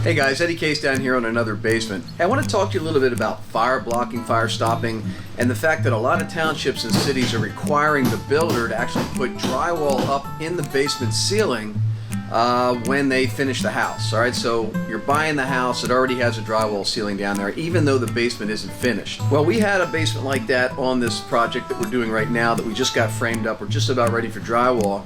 Hey guys, Eddie Case down here on another basement. Hey, I want to talk to you a little bit about fire blocking, fire stopping, and the fact that a lot of townships and cities are requiring the builder to actually put drywall up in the basement ceiling when they finish the house. Alright, so you're buying the house, it already has a drywall ceiling down there, even though the basement isn't finished. Well, we had a basement like that on this project that we're doing right now that we just got framed up. We're just about ready for drywall.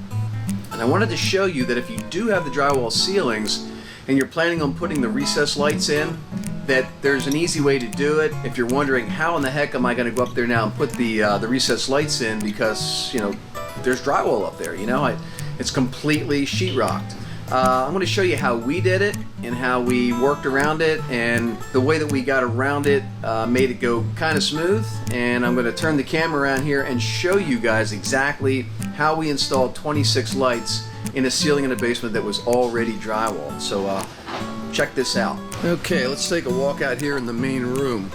And I wanted to show you that if you do have the drywall ceilings, and you're planning on putting the recessed lights in, that there's an easy way to do it. If you're wondering how in the heck am I going to go up there now and put the recessed lights in because, you know, there's drywall up there, you know, it's completely sheetrocked. I'm going to show you how we did it and how we worked around it, and the way that we got around it made it go kind of smooth. And I'm going to turn the camera around here and show you guys exactly how we installed 26 lights in a ceiling in a basement that was already drywalled. So check this out. Okay, let's take a walk out here in the main room.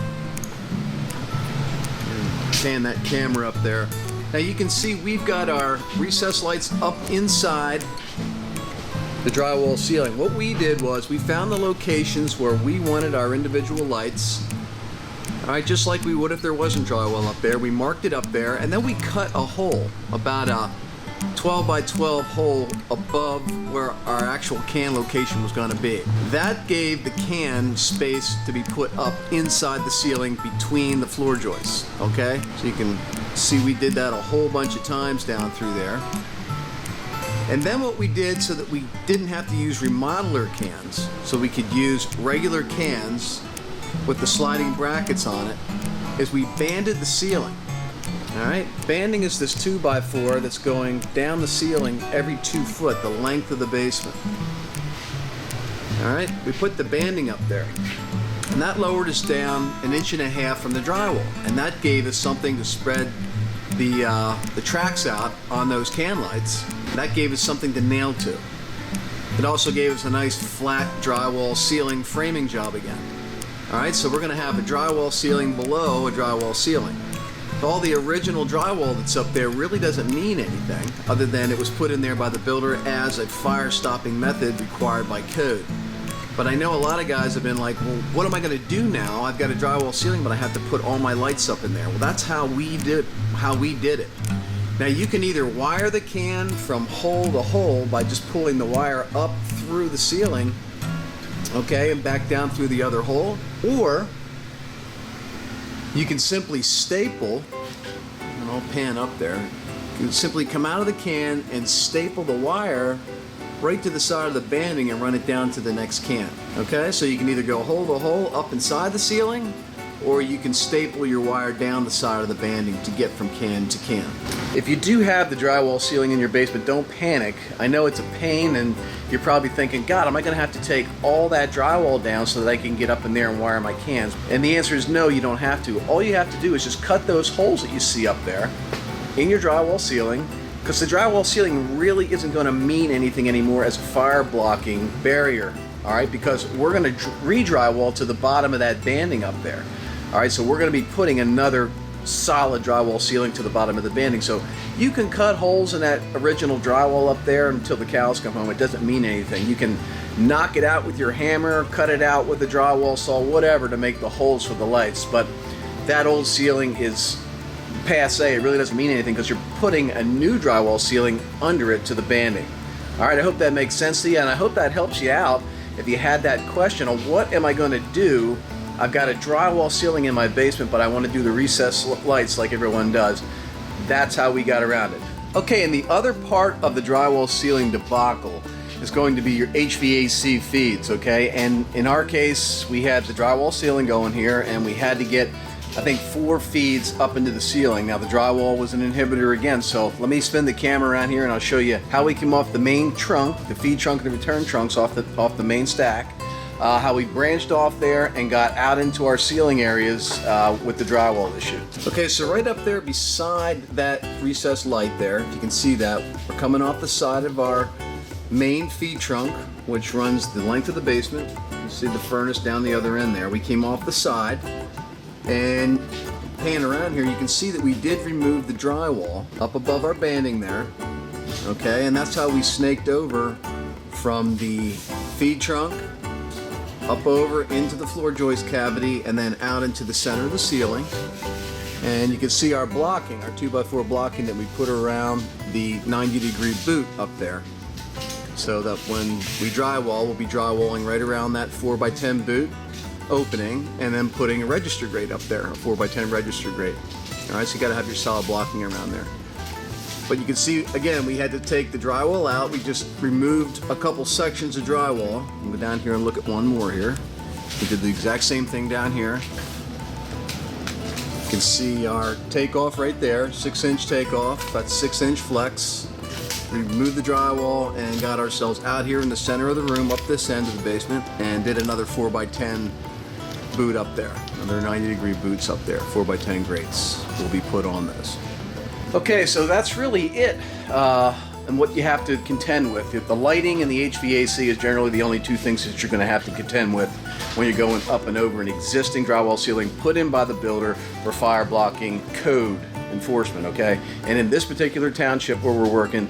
Pan that camera up there. Now you can see we've got our recessed lights up inside the drywall ceiling. What we did was we found the locations where we wanted our individual lights. Alright, just like we would if there wasn't drywall up there. We marked it up there, and then we cut a hole, about a 12 by 12 hole above where our actual can location was going to be. That gave the can space to be put up inside the ceiling between the floor joists. Okay, so you can see we did that a whole bunch of times down through there. And then what we did, so that we didn't have to use remodeler cans, so we could use regular cans with the sliding brackets on it, is we banded the ceiling. Alright, banding is this 2x4 that's going down the ceiling every 2 foot, the length of the basement. Alright, we put the banding up there, and that lowered us down 1.5 inches from the drywall, and that gave us something to spread the tracks out on those can lights. That gave us something to nail to. It also gave us a nice flat drywall ceiling framing job again. Alright, so we're going to have a drywall ceiling below a drywall ceiling. All the original drywall that's up there really doesn't mean anything other than it was put in there by the builder as a fire stopping method required by code. But I know a lot of guys have been like, well, what am I going to do now? I've got a drywall ceiling, but I have to put all my lights up in there. Well, that's how we did it. Now you can either wire the can from hole to hole by just pulling the wire up through the ceiling, okay, and back down through the other hole, or you can simply staple, and I'll pan up there, you can simply come out of the can and staple the wire right to the side of the banding and run it down to the next can. Okay, so you can either go hole to hole up inside the ceiling, or you can staple your wire down the side of the banding to get from can to can. If you do have the drywall ceiling in your basement, don't panic. I know it's a pain, and you're probably thinking, God, am I going to have to take all that drywall down so that I can get up in there and wire my cans? And the answer is no, you don't have to. All you have to do is just cut those holes that you see up there in your drywall ceiling, because the drywall ceiling really isn't going to mean anything anymore as a fire blocking barrier. Alright, because we're going to re-drywall to the bottom of that banding up there. Alright, so we're going to be putting another solid drywall ceiling to the bottom of the banding. So you can cut holes in that original drywall up there until the cows come home. It doesn't mean anything. You can knock it out with your hammer, cut it out with a drywall saw, whatever, to make the holes for the lights. But that old ceiling is passe. It really doesn't mean anything because you're putting a new drywall ceiling under it to the banding. Alright, I hope that makes sense to you, and I hope that helps you out if you had that question of what am I going to do. I've got a drywall ceiling in my basement, but I want to do the recessed lights like everyone does. That's how we got around it. Okay, and the other part of the drywall ceiling debacle is going to be your HVAC feeds, okay? And in our case, we had the drywall ceiling going here, and we had to get, I think, 4 feeds up into the ceiling. Now the drywall was an inhibitor again, so let me spin the camera around here and I'll show you how we came off the main trunk, the feed trunk and the return trunks off the main stack. How we branched off there and got out into our ceiling areas with the drywall issue. Okay, so right up there beside that recessed light there, if you can see that, we're coming off the side of our main feed trunk, which runs the length of the basement. You see the furnace down the other end there. We came off the side, and pan around here, you can see that we did remove the drywall up above our banding there. Okay, and that's how we snaked over from the feed trunk up over into the floor joist cavity and then out into the center of the ceiling. And you can see our blocking, our 2x4 blocking that we put around the 90-degree boot up there. So that when we drywall, we'll be drywalling right around that 4x10 boot opening and then putting a register grate up there, a 4x10 register grate. Alright, so you gotta have your solid blocking around there. But you can see, again, we had to take the drywall out. We just removed a couple sections of drywall. We'll go down here and look at one more here. We did the exact same thing down here. You can see our takeoff right there, 6-inch takeoff, that's 6-inch flex. We removed the drywall and got ourselves out here in the center of the room, up this end of the basement, and did another 4x10 boot up there. Another 90-degree boots up there, 4x10 grates will be put on those. Okay, so that's really it, and what you have to contend with. The lighting and the HVAC is generally the only two things that you're going to have to contend with when you're going up and over an existing drywall ceiling put in by the builder for fire blocking code enforcement, okay? And in this particular township where we're working,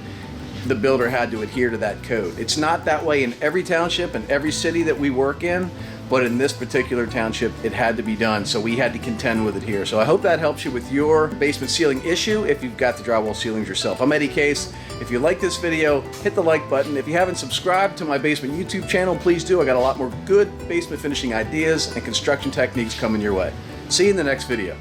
the builder had to adhere to that code. It's not that way in every township and every city that we work in, but in this particular township, it had to be done, so we had to contend with it here. So I hope that helps you with your basement ceiling issue if you've got the drywall ceilings yourself. I'm Eddie Case. If you like this video, hit the like button. If you haven't subscribed to my basement YouTube channel, please do. I got a lot more good basement finishing ideas and construction techniques coming your way. See you in the next video.